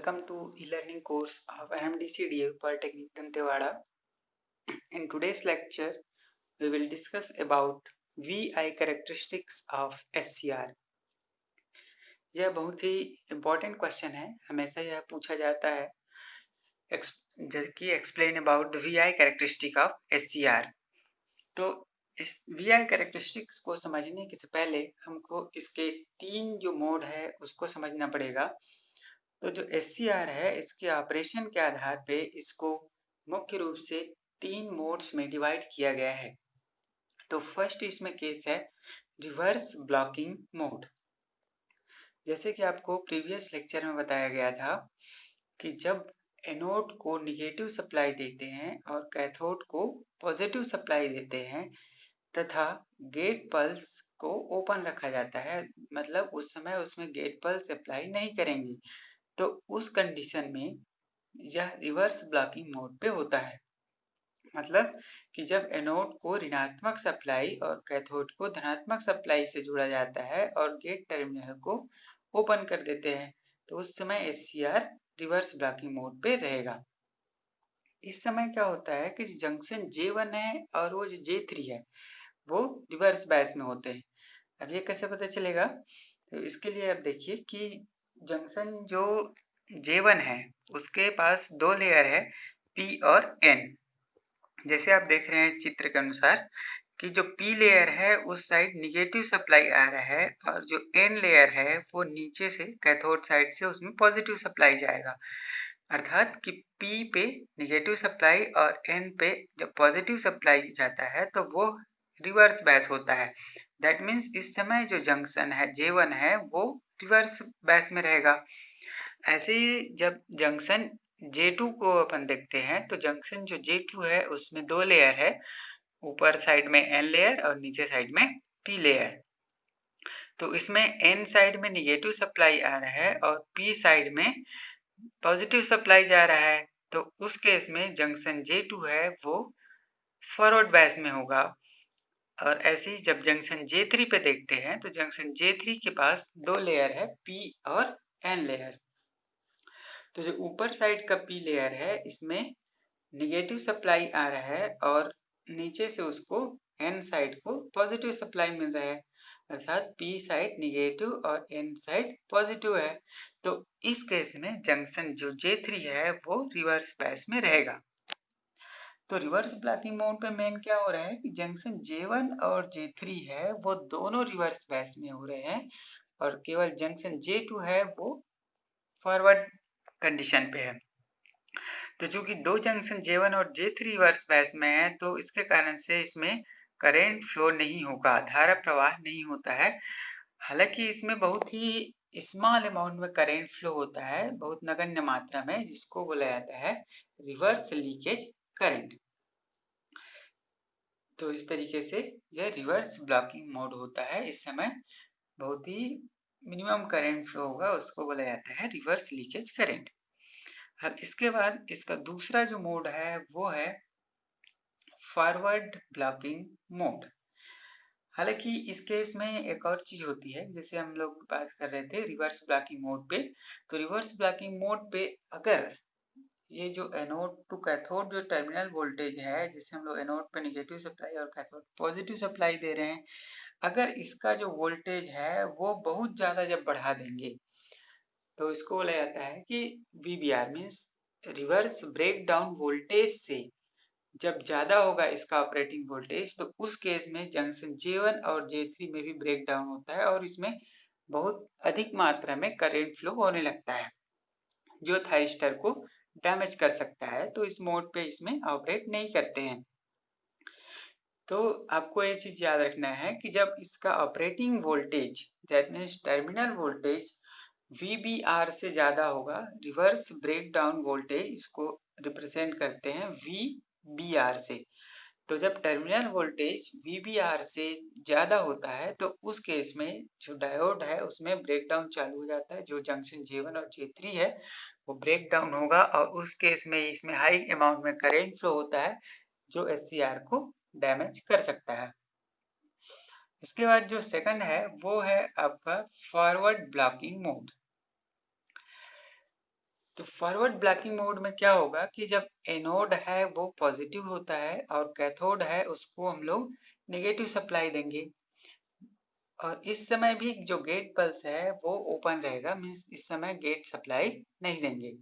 Welcome to e-learning course of NMDC-DAV Polytechnic Dantewada. In today's lecture, we will discuss about VI characteristics of SCR. यह बहुत ही important question है, हमेशा यह पूछा जाता है कि explain about the VI characteristic of SCR. तो इस VI characteristics को समझने के से पहले हमको इसके तीन जो मोड है उसको समझना पड़ेगा। तो जो SCR है इसके ऑपरेशन के आधार पे इसको मुख्य रूप से तीन मोड्स में डिवाइड किया गया है। तो फर्स्ट इसमें केस है रिवर्स ब्लॉकिंग मोड। जैसे कि आपको प्रीवियस लेक्चर में बताया गया था कि जब एनोड को निगेटिव सप्लाई देते हैं और कैथोड को पॉजिटिव सप्लाई देते हैं तथा गेट पल्स को ओपन रखा जाता है, मतलब उस समय उसमें गेट पल्स अप्लाई नहीं करेंगे, तो उस कंडीशन में यह रिवर्स ब्लॉकिंग मोड पे होता है। मतलब कि जब एनोड को ऋणात्मक सप्लाई और कैथोड को धनात्मक सप्लाई से जोड़ा जाता है और गेट टर्मिनल को ओपन कर देते हैं, तो उस समय SCR रिवर्स ब्लॉकिंग मोड पे रहेगा। इस समय क्या होता है कि जंक्शन J1 है और वो जो J3 है वो रिवर्स बायस में होते हैं। अब ये कैसे पता चलेगा? तो इसके लिए आप देखिए कि जंक्शन जो J1 है उसके पास दो लेयर है P और N। जैसे आप देख रहे हैं चित्र के अनुसार कि जो P लेयर है उस साइड निगेटिव सप्लाई आ रहा है और जो N लेयर है वो नीचे से कैथोड साइड से उसमें पॉजिटिव सप्लाई जाएगा। अर्थात कि P पे निगेटिव सप्लाई और N पे जब पॉजिटिव सप्लाई जाता है तो वो रिवर्स बैच होता है। दैट मीन्स इस समय जो जंक्शन है J1 है वो रिवर्स बैच में रहेगा। ऐसे ही जब जंक्शन J2 को अपन देखते हैं तो जंक्शन जो J2 है उसमें दो लेयर है, ऊपर साइड में N लेयर और नीचे साइड में P लेयर। तो इसमें N साइड में निगेटिव सप्लाई आ रहा है और P साइड में पॉजिटिव सप्लाई जा रहा है, तो उस केस में जंक्शन J2 है वो फॉरवर्ड बैच में होगा। और ऐसे ही जब जंक्शन J3 पे देखते हैं तो जंक्शन J3 के पास दो लेयर है P और N लेयर। तो जो ऊपर साइड का P लेयर है इसमें निगेटिव सप्लाई आ रहा है और नीचे से उसको N साइड को पॉजिटिव सप्लाई मिल रहा है, अर्थात P साइड निगेटिव और N साइड पॉजिटिव है। तो इस केस में जंक्शन जो J3 है वो रिवर्स बैच में रहेगा। तो रिवर्स ब्लॉकिंग मोड पे मेन क्या हो रहा है कि जंक्शन J1 और J3 है वो दोनों रिवर्स बैच में हो रहे हैं और केवल जंक्शन J2 है वो फॉरवर्ड कंडीशन पे है। तो चूंकि दो जंक्शन J1 और J3 रिवर्स बैच में है तो इसके कारण से इसमें करंट फ्लो नहीं होगा, धारा प्रवाह नहीं होता है। हालांकि इसमें बहुत ही स्मॉल अमाउंट में करंट फ्लो होता है, बहुत नगण्य मात्रा में, जिसको बोला जाता है रिवर्स लीकेज करंट। तो इस तरीके से यह रिवर्स ब्लॉकिंग मोड होता है। इस समय बहुत ही मिनिमम करंट फ्लो होगा, उसको बोला जाता है रिवर्स लीकेज करंट। अब इसके बाद इसका दूसरा जो मोड है वो है फॉरवर्ड ब्लॉकिंग मोड। हालांकि इस केस में एक और चीज होती है, जैसे हम लोग बात कर रहे थे रिवर्स ब्लॉकिंग मोड पे, तो रिवर्स ब्लॉकिंग मोड पे अगर ये जो एनोड टू कैथोड जो टर्मिनल वोल्टेज है, जैसे हम लोग एनोड पे निगेटिव सप्लाई और कैथोड पॉजिटिव सप्लाई दे रहे हैं, अगर इसका जो वोल्टेज है वो बहुत ज्यादा जब बढ़ा देंगे तो इसको बोला जाता है कि VBR means reverse break down voltage से जब ज्यादा होगा इसका ऑपरेटिंग वोल्टेज, तो उस केस में जंक्शन J1 और J3 में भी ब्रेक डाउन होता है और इसमें बहुत अधिक मात्रा में करंट फ्लो होने लगता है जो थायरिस्टर को डैमेज कर सकता है। तो इस मोड पे इसमें ऑपरेट नहीं करते हैं। तो आपको ये चीज याद रखना है कि जब इसका operating voltage that means terminal voltage VBR से ज्यादा होगा, रिवर्स ब्रेक डाउन वोल्टेज इसको रिप्रेजेंट करते हैं VBR से। तो जब टर्मिनल वोल्टेज VBR से ज्यादा होता है तो उस केस में जो डायोड है उसमें ब्रेक डाउन चालू हो जाता है, जो जंक्शन J1 और J3 है वो ब्रेक डाउन होगा और उस केस में इसमें हाई अमाउंट में करंट फ्लो होता है जो SCR को डैमेज कर सकता है। इसके बाद जो सेकंड है वो है आपका फॉरवर्ड ब्लॉकिंग मोड। तो फॉरवर्ड ब्लॉकिंग मोड में क्या होगा कि जब एनोड है वो पॉजिटिव होता है और कैथोड है उसको हम लोग नेगेटिव सप्लाई देंगे, और इस समय भी जो गेट पल्स है वो ओपन रहेगा, मीन्स इस समय गेट सप्लाई नहीं देंगे।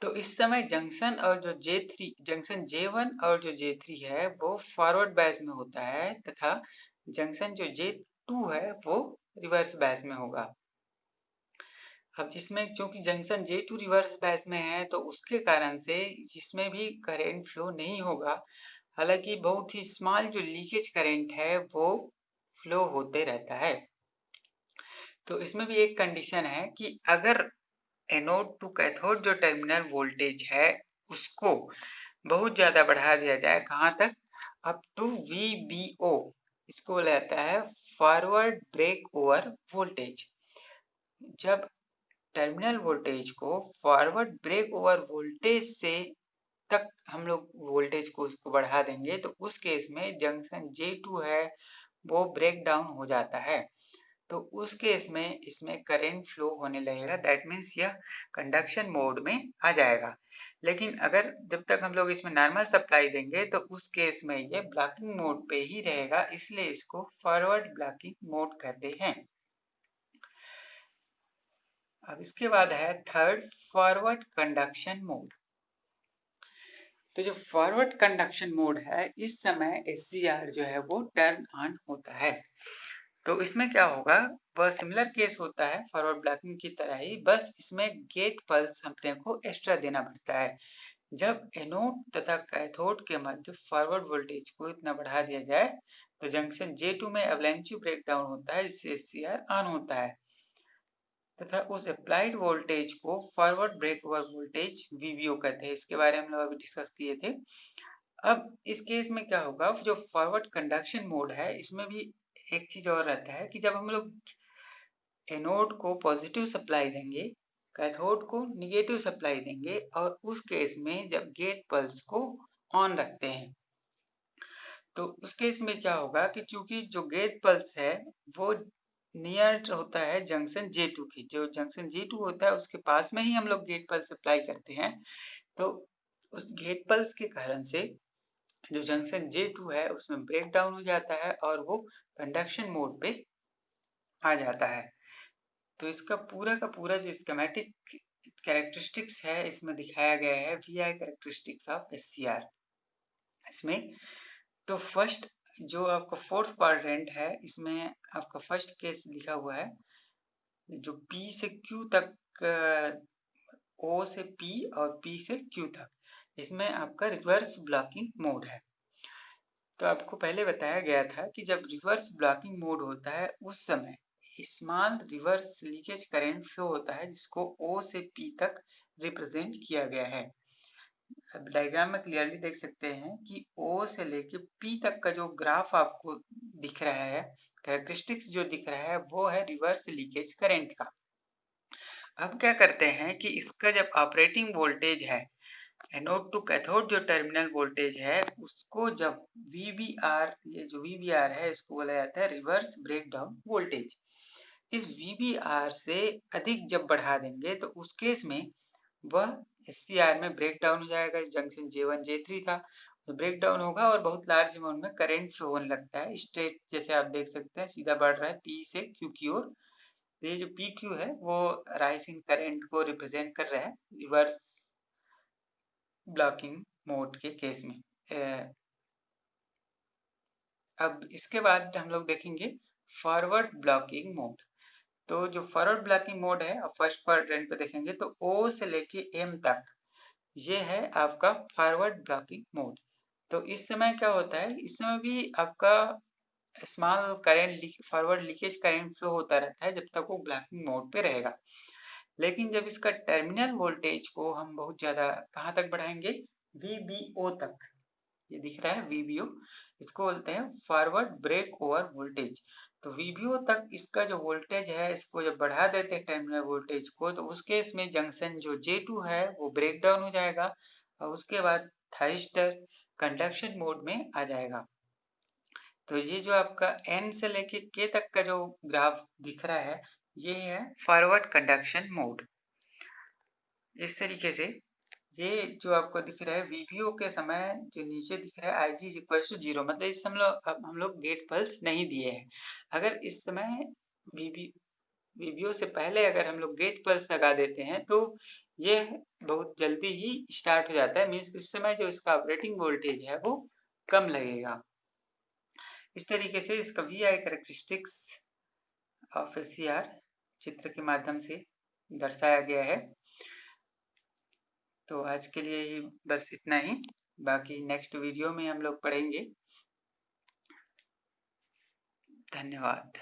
तो इस समय जंक्शन और जो J3 जंक्शन J1 और जो J3 है वो फॉरवर्ड बैच में होता है तथा जंक्शन जो J2 है वो रिवर्स बैच में होगा। अब इसमें क्योंकि जंक्शन J2 रिवर्स बैच में है तो उसके कारण से इसमें भी करंट फ्लो नहीं होगा, हालांकि बहुत ही स्मॉल जो लीकेज करंट है वो फ्लो होते रहता है। तो इसमें भी एक कंडीशन है कि अगर एनोड टू कैथोड जो टर्मिनल वोल्टेज है उसको बहुत ज्यादा बढ़ा दिया जाए, कहाँ तक, अप टू VBO, इसको बोला जाता है फॉरवर्ड ब्रेक ओवर वोल्टेज। जब टर्मिनल वोल्टेज को फॉरवर्ड ब्रेक ओवर वोल्टेज से तक हम लोग वोल्टेज को उसको बढ़ा देंगे तो उस केस में जंक्शन J2 है वो ब्रेक डाउन हो जाता है। तो उस केस में इसमें करंट फ्लो होने लगेगा, दैट मीन्स यह कंडक्शन मोड में आ जाएगा। लेकिन अगर जब तक हम लोग इसमें नॉर्मल सप्लाई देंगे तो उस केस में ये ब्लॉकिंग मोड पे ही रहेगा, इसलिए इसको फॉरवर्ड ब्लॉकिंग मोड कहते हैं। अब इसके बाद है थर्ड, फॉरवर्ड कंडक्शन मोड। तो जो फॉरवर्ड कंडक्शन मोड है इस समय SCR जो है वो टर्न ऑन होता है। तो इसमें क्या होगा, वह सिमिलर केस होता है फॉरवर्ड ब्लॉकिंग की तरह ही, बस इसमें गेट पल्स अपने को एक्स्ट्रा देना पड़ता है। जब एनोड तथा कैथोड के मध्य फॉरवर्ड वोल्टेज को इतना बढ़ा दिया जाए तो जंक्शन J2 में अवलांचे ब्रेकडाउन होता है जिससे SCR ऑन होता है तथा उस अप्लाइड वोल्टेज को forward break over voltage VBO कहते हैं। इसके बारे में हम लोग अभी डिस्कस किए थे। अब इस केस में क्या होगा, जो फॉरवर्ड कंडक्शन मोड है इसमें भी एक चीज और रहता है कि जब हम लोग एनोड को पॉजिटिव सप्लाई देंगे, कैथोड को निगेटिव सप्लाई देंगे, और उस केस में जब गेट पल्स को ऑन रखते हैं तो उस केस में क्या होगा कि चूंकि जो गेट पल्स है वो नियर होता है जंक्शन J2 की, जो जंक्शन J2 होता है उसके पास में ही हम लोग गेट पल्स अप्लाई करते हैं, तो उस गेट पल्स के कारण से जो जंक्शन J2 है उसमें ब्रेक डाउन हो जाता है और वो कंडक्शन मोड पे आ जाता है। तो इसका पूरा का पूरा जो स्कीमेटिक कैरेक्टरिस्टिक्स है इसमें दिखाया गया है VI कैरेक्टरिस्टिक्स ऑफ SCR। इसमें तो फर्स्ट जो आपका फोर्थ क्वाड्रेंट है इसमें आपका फर्स्ट केस लिखा हुआ है जो P से Q तक, O से P और P से Q तक, इसमें आपका रिवर्स ब्लॉकिंग मोड है। तो आपको पहले बताया गया था कि जब रिवर्स ब्लॉकिंग मोड होता है उस समय small reverse leakage current flow होता है जिसको O से P तक रिप्रेजेंट किया गया है। अब डायग्राम में क्लियरली देख सकते हैं कि O से लेके P तक का जो ग्राफ आपको दिख रहा है, कैरेक्टरिस्टिक्स जो दिख रहा है वो है रिवर्स लीकेज करंट का। अब क्या करते हैं कि इसका जब ऑपरेटिंग वोल्टेज है, एनोड टू कैथोड जो टर्मिनल वोल्टेज है उसको जब VBR, ये जो VBR है इसको बोला जाता है रिवर्स ब्रेकडाउन वोल्टेज, इस VBR से अधिक जब बढ़ा देंगे तो उस केस में वह SCR में ब्रेक डाउन हो जाएगा। जंक्शन J1 J3 था तो ब्रेक डाउन होगा और बहुत लार्ज अमाउंट में करंट फ्लो होने लगता है। स्ट्रेट जैसे आप देख सकते हैं सीधा बढ़ रहा है P से Q की ओर। तो ये जो PQ है वो राइजिंग करंट को रिप्रेजेंट कर रहा है रिवर्स ब्लॉकिंग मोड के केस में। अब इसके बाद हम लोग देखेंगे फॉरवर्ड ब्लॉकिंग मोड। तो जो फॉरवर्ड ब्लॉकिंग मोड है अब फर्स्ट क्वाड्रेंट पे देखेंगे तो O से लेके M तक ये है आपका फॉरवर्ड ब्लॉकिंग मोड। तो इस समय क्या होता है, इस समय भी आपका small current forward leakage current flow होता रहता है जब तक वो ब्लॉकिंग मोड पे रहेगा। लेकिन जब इसका टर्मिनल वोल्टेज को हम बहुत ज्यादा कहाँ तक बढ़ाएंगे, VBO तक, ये दिख रहा है VBO, इसको बोलते हैं फॉरवर्ड ब्रेक ओवर वोल्टेज। तो VBO तक इसका जो वोल्टेज है इसको जब बढ़ा देते हैं टर्मिनल वोल्टेज को तो उस केस में जंक्शन जो J2 है वो ब्रेक डाउन हो जाएगा और उसके बाद थाइस्टर कंडक्शन मोड में आ जाएगा। तो ये जो आपका N से लेके K तक का जो ग्राफ दिख रहा है ये है फॉरवर्ड कंडक्शन मोड। इस तरीके से ये जो आपको दिख रहा है वीबीओ के समय जो नीचे दिख रहा है IG इज इक्वल टू 0, मतलब इस समय हम लोग गेट पल्स नहीं दिए हैं। अगर इस समय वीबीओ से पहले अगर हम लोग गेट पल्स लगा देते हैं तो ये बहुत जल्दी ही स्टार्ट हो जाता है, मीन्स इस समय जो इसका ऑपरेटिंग वोल्टेज है वो कम लगेगा। इस तरीके से इसका VI कैरेक्टरिस्टिक्स ऑफ SCR चित्र के माध्यम से दर्शाया गया है। तो आज के लिए ही बस इतना ही, बाकी नेक्स्ट वीडियो में हम लोग पढ़ेंगे। धन्यवाद।